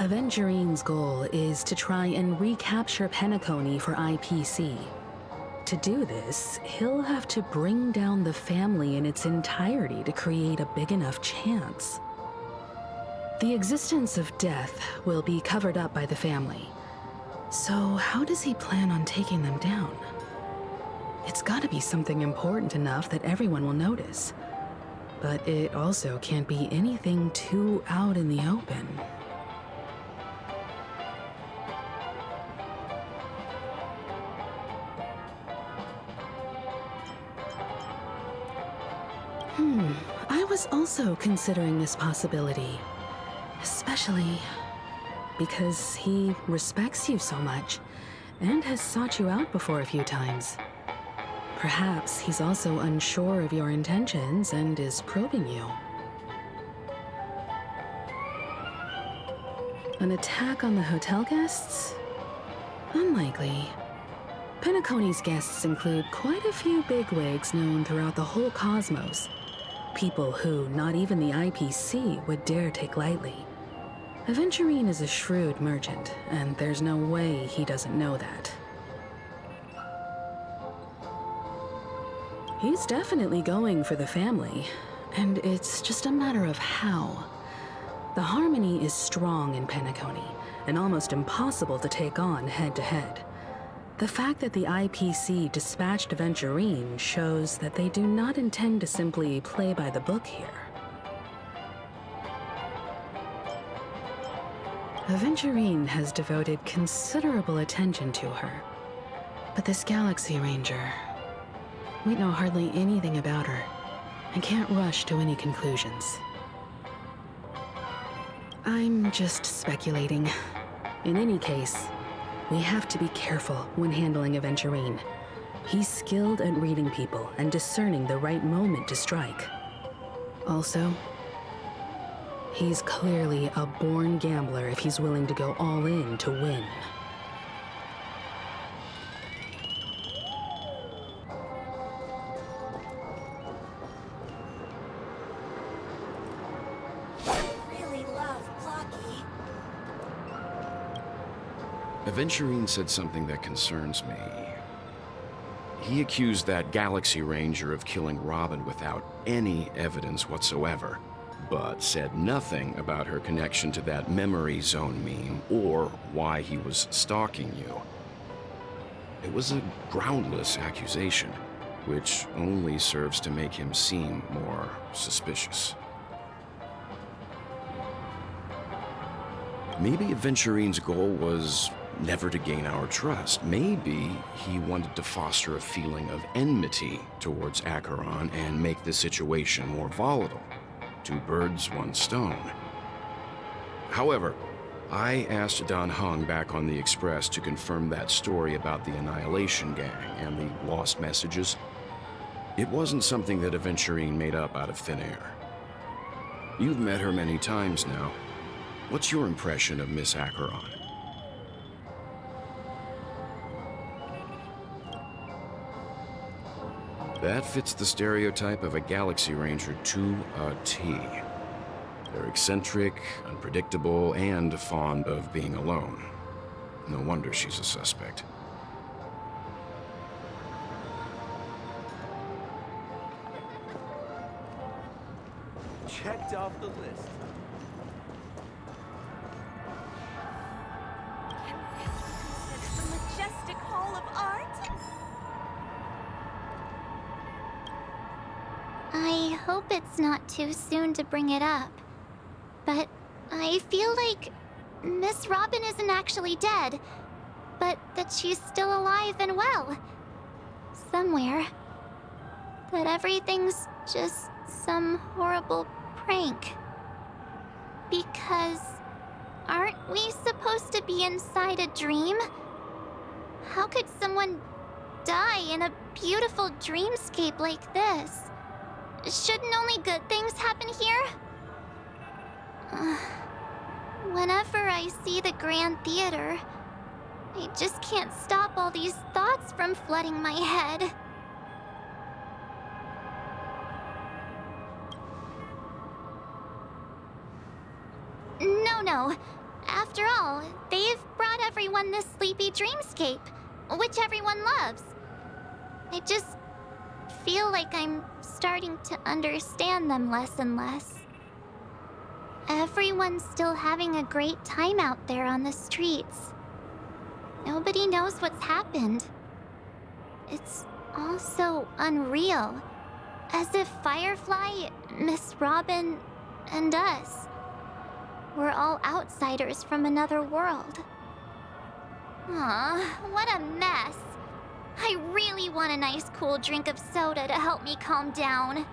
Avengerine's goal is to try and recapture Penacony for IPC. To do this, he'll have to bring down the family in its entirety to create a big enough chance. The existence of death will be covered up by the family. So how does he plan on taking them down? It's gotta be something important enough that everyone will notice. But it also can't be anything too out in the open. I was also considering this possibility. Especially because he respects you so much and has sought you out before a few times. Perhaps he's also unsure of your intentions and is probing you. An attack on the hotel guests? Unlikely. Penacony's guests include quite a few bigwigs known throughout the whole cosmos. People who not even the IPC would dare take lightly. Aventurine is a shrewd merchant, and there's no way he doesn't know that. He's definitely going for the family, and it's just a matter of how. The harmony is strong in Penacony, and almost impossible to take on head-to-head. The fact that the IPC dispatched Aventurine shows that they do not intend to simply play by the book here. Aventurine has devoted considerable attention to her. But this Galaxy Ranger, we know hardly anything about her, and can't rush to any conclusions. I'm just speculating. In any case, we have to be careful when handling Aventurine. He's skilled at reading people and discerning the right moment to strike. Also, he's clearly a born gambler if he's willing to go all in to win. Aventurine said something that concerns me. He accused that Galaxy Ranger of killing Robin without any evidence whatsoever, but said nothing about her connection to that memory zone meme or why he was stalking you. It was a groundless accusation, which only serves to make him seem more suspicious. Maybe Aventurine's goal was never to gain our trust. Maybe he wanted to foster a feeling of enmity towards Acheron and make the situation more volatile. Two birds, one stone. However, I asked Don Hung back on the Express to confirm that story about the Annihilation Gang and the lost messages. It wasn't something that Aventurine made up out of thin air. You've met her many times now. What's your impression of Miss Acheron? That fits the stereotype of a Galaxy Ranger to a T. They're eccentric, unpredictable, and fond of being alone. No wonder she's a suspect. Checked off the list. It's a majestic hall of art. I hope it's not too soon to bring it up, but I feel like Miss Robin isn't actually dead, but that she's still alive and well. Somewhere. That everything's just some horrible prank. Because aren't we supposed to be inside a dream? How could someone die in a beautiful dreamscape like this? Shouldn't only good things happen here? Whenever I see the Grand Theater, I just can't stop all these thoughts from flooding my head. No. After all, they've brought everyone this sleepy dreamscape, which everyone loves. I just feel like I'm starting to understand them less and less. Everyone's still having a great time out there on the streets. Nobody knows what's happened. It's all so unreal. As if Firefly, Miss Robin, and us were all outsiders from another world. Aw, what a mess. I really want a nice cool drink of soda to help me calm down.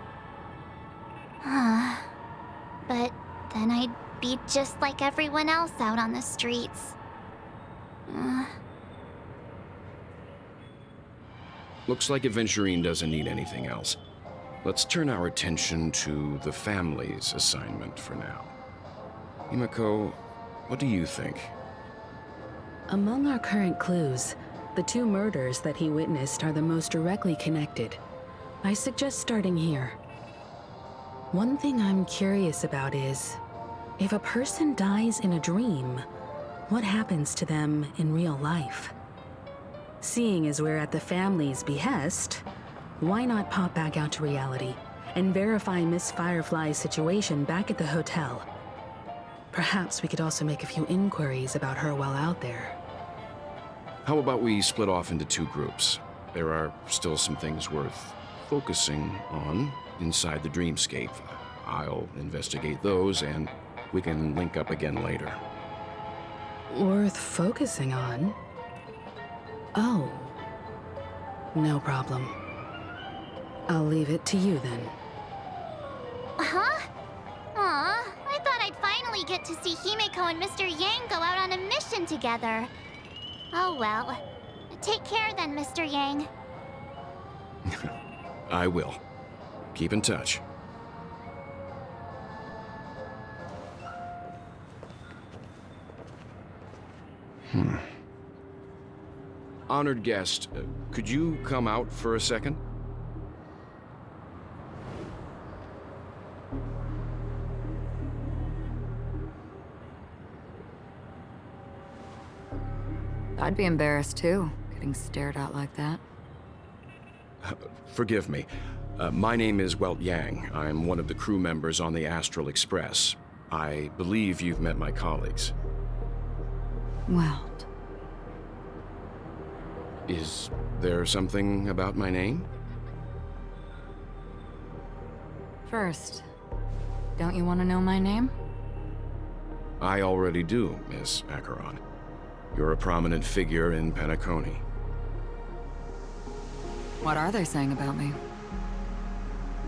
But then I'd be just like everyone else out on the streets. Looks like Aventurine doesn't need anything else. Let's turn our attention to the family's assignment for now. Himiko, what do you think? Among our current clues, the 2 murders that he witnessed are the most directly connected. I suggest starting here. One thing I'm curious about is, if a person dies in a dream, what happens to them in real life? Seeing as we're at the family's behest, why not pop back out to reality and verify Miss Firefly's situation back at the hotel? Perhaps we could also make a few inquiries about her while out there. How about we split off into 2 groups? There are still some things worth focusing on inside the dreamscape. I'll investigate those, and we can link up again later. Worth focusing on? Oh. No problem. I'll leave it to you then. Huh? Aw, I thought I'd finally get to see Himiko and Mr. Yang go out on a mission together. Oh well. Take care then, Mr. Yang. I will. Keep in touch. Honored guest, could you come out for a second? I'd be embarrassed too, getting stared at like that. Forgive me. My name is Welt Yang. I'm one of the crew members on the Astral Express. I believe you've met my colleagues. Welt. Is there something about my name? First, don't you want to know my name? I already do, Miss Acheron. You're a prominent figure in Penacony. What are they saying about me?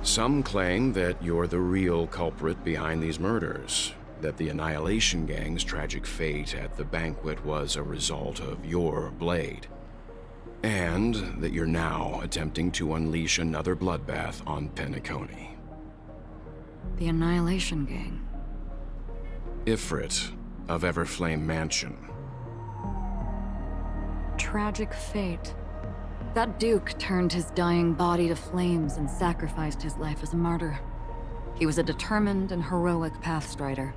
Some claim that you're the real culprit behind these murders, that the Annihilation Gang's tragic fate at the banquet was a result of your blade, and that you're now attempting to unleash another bloodbath on Penacony. The Annihilation Gang. Ifrit of Everflame Mansion. Tragic fate. That Duke turned his dying body to flames and sacrificed his life as a martyr. He was a determined and heroic pathstrider.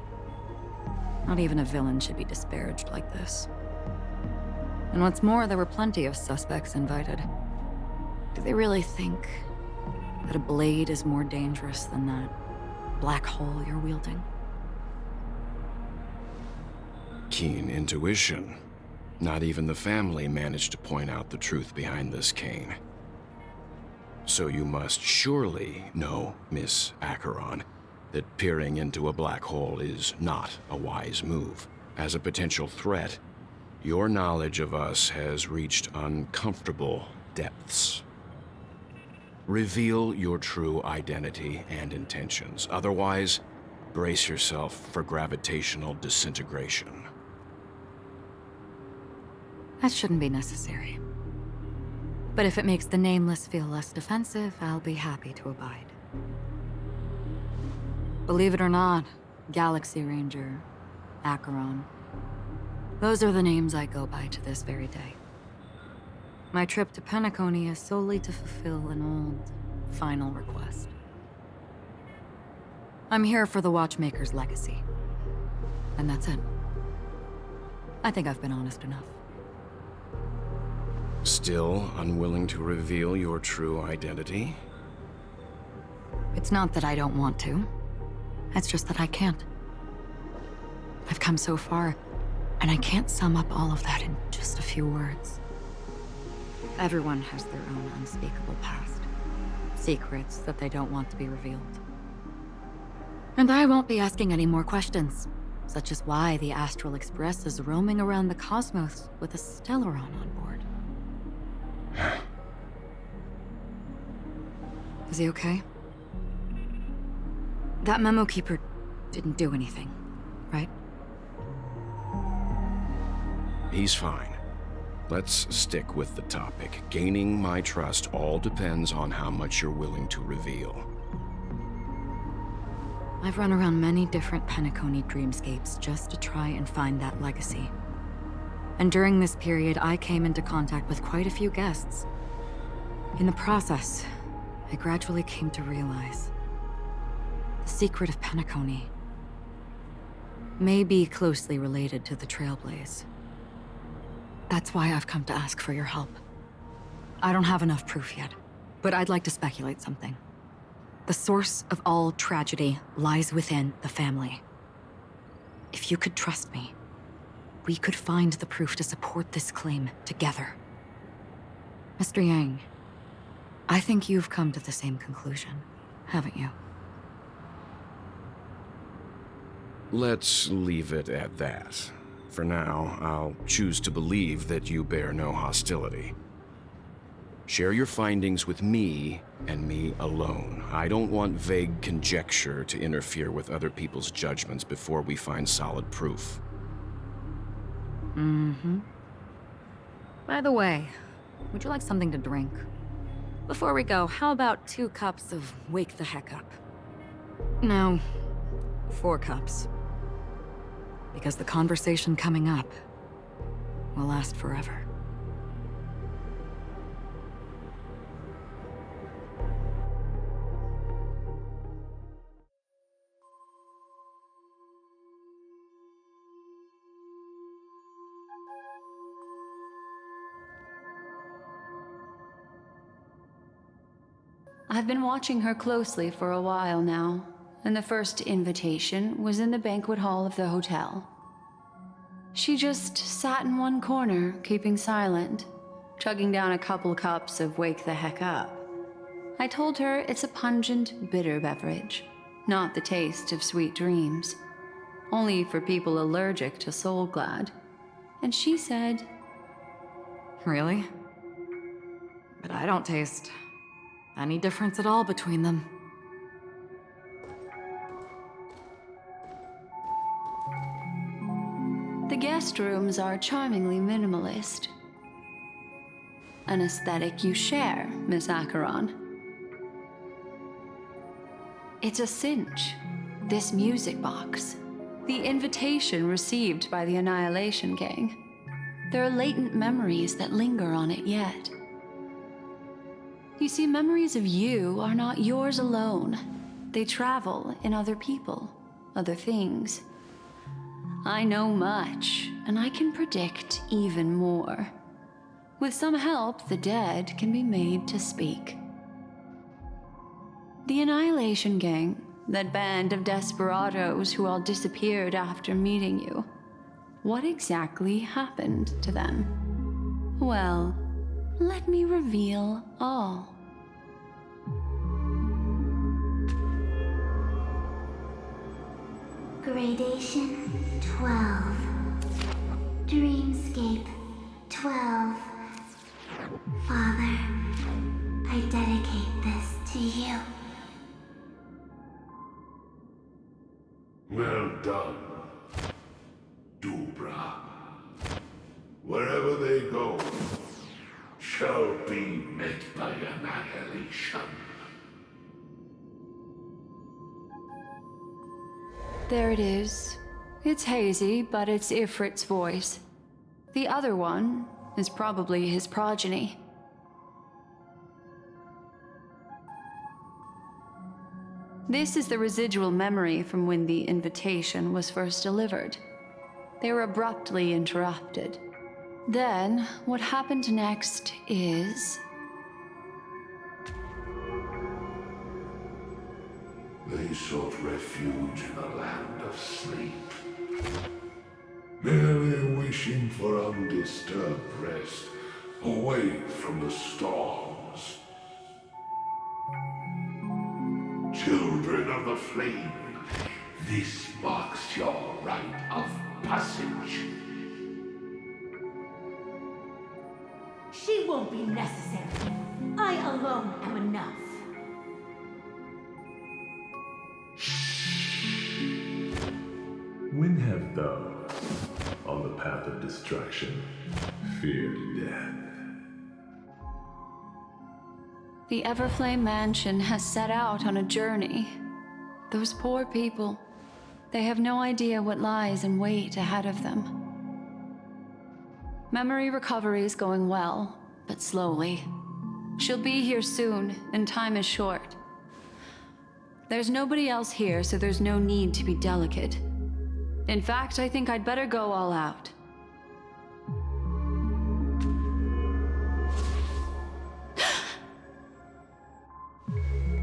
Not even a villain should be disparaged like this. And what's more, there were plenty of suspects invited. Do they really think that a blade is more dangerous than that black hole you're wielding? Keen intuition. Not even the family managed to point out the truth behind this cane. So you must surely know, Miss Acheron, that peering into a black hole is not a wise move. As a potential threat, your knowledge of us has reached uncomfortable depths. Reveal your true identity and intentions. Otherwise, brace yourself for gravitational disintegration. That shouldn't be necessary. But if it makes the Nameless feel less defensive, I'll be happy to abide. Believe it or not, Galaxy Ranger, Acheron, those are the names I go by to this very day. My trip to Penacony is solely to fulfill an old, final request. I'm here for the Watchmaker's legacy. And that's it. I think I've been honest enough. Still unwilling to reveal your true identity? It's not that I don't want to. It's just that I can't. I've come so far, and I can't sum up all of that in just a few words. Everyone has their own unspeakable past. Secrets that they don't want to be revealed. And I won't be asking any more questions, such as why the Astral Express is roaming around the cosmos with a Stellaron on board. Is he okay? That memo keeper didn't do anything, right? He's fine. Let's stick with the topic. Gaining my trust all depends on how much you're willing to reveal. I've run around many different Penacony dreamscapes just to try and find that legacy. And during this period, I came into contact with quite a few guests. In the process, I gradually came to realize the secret of Penacony may be closely related to the Trailblaze. That's why I've come to ask for your help. I don't have enough proof yet, but I'd like to speculate something. The source of all tragedy lies within the family. If you could trust me, we could find the proof to support this claim together. Mr. Yang, I think you've come to the same conclusion, haven't you? Let's leave it at that. For now, I'll choose to believe that you bear no hostility. Share your findings with me, and me alone. I don't want vague conjecture to interfere with other people's judgments before we find solid proof. Mm-hmm. By the way, would you like something to drink? Before we go, how about 2 cups of Wake the Heck Up? No, 4 cups. Because the conversation coming up will last forever. I've been watching her closely for a while now, and the first invitation was in the banquet hall of the hotel. She just sat in one corner, keeping silent, chugging down a couple cups of Wake the Heck Up. I told her it's a pungent, bitter beverage, not the taste of sweet dreams, only for people allergic to Soul Glad. And she said, Really? But I don't taste any difference at all between them. the guest rooms are charmingly minimalist. An aesthetic you share, Miss Acheron. It's a cinch, this music box. The invitation received by the Annihilation Gang. There are latent memories that linger on it yet. You see, memories of you are not yours alone. They travel in other people, other things. I know much, and I can predict even more. With some help, the dead can be made to speak. The Annihilation Gang, that band of desperados who all disappeared after meeting you. What exactly happened to them? Well, let me reveal all. Gradation 12. Dreamscape 12. Father, I dedicate this to you. Well done, Dubra. Wherever they go, shall be met by annihilation. There it is. It's hazy, but it's Ifrit's voice. The other one is probably his progeny. This is the residual memory from when the invitation was first delivered. They were abruptly interrupted. Then, what happened next is... They sought refuge in a land of sleep, merely wishing for undisturbed rest, away from the storms. Children of the Flame, this marks your rite of passage. She won't be necessary. I alone am enough. When have those on the path of destruction feared death? The Everflame Mansion has set out on a journey. Those poor people, they have no idea what lies in wait ahead of them. Memory recovery is going well, but slowly. She'll be here soon, and time is short. There's nobody else here, so there's no need to be delicate. In fact, I think I'd better go all out.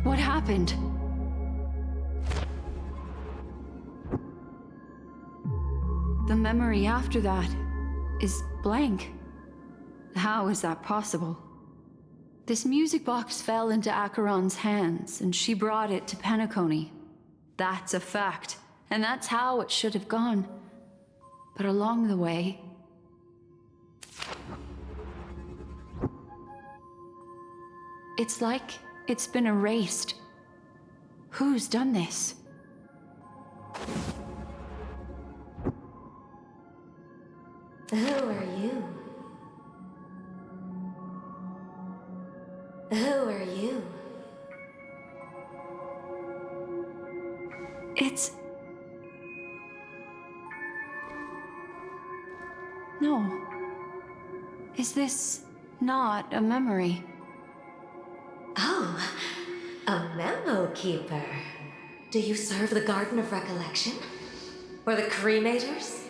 What happened? The memory after that is blank. How is that possible? This music box fell into Acheron's hands, and she brought it to Penacony. That's a fact, and that's how it should have gone. But along the way... it's like it's been erased. Who's done this? Who are you? Who are you? It's... no. Is this not a memory? Oh, a memo keeper. Do you serve the Garden of Recollection? Or the Cremators?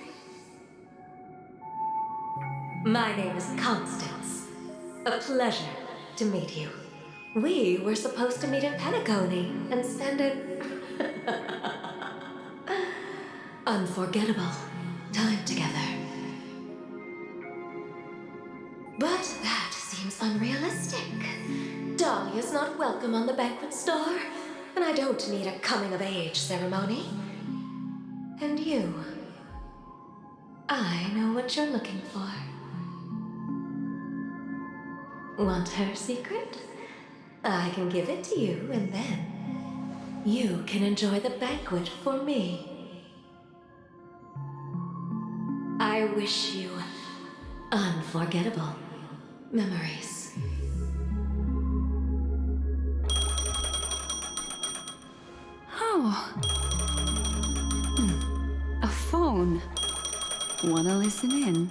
My name is Constance. A pleasure to meet you. We were supposed to meet in Penacony and spend an unforgettable time together. But that seems unrealistic. Dahlia's not welcome on the banquet star, and I don't need a coming-of-age ceremony. And you, I know what you're looking for. Want her secret? I can give it to you, and then you can enjoy the banquet for me. I wish you unforgettable memories. Oh. A phone. Wanna listen in?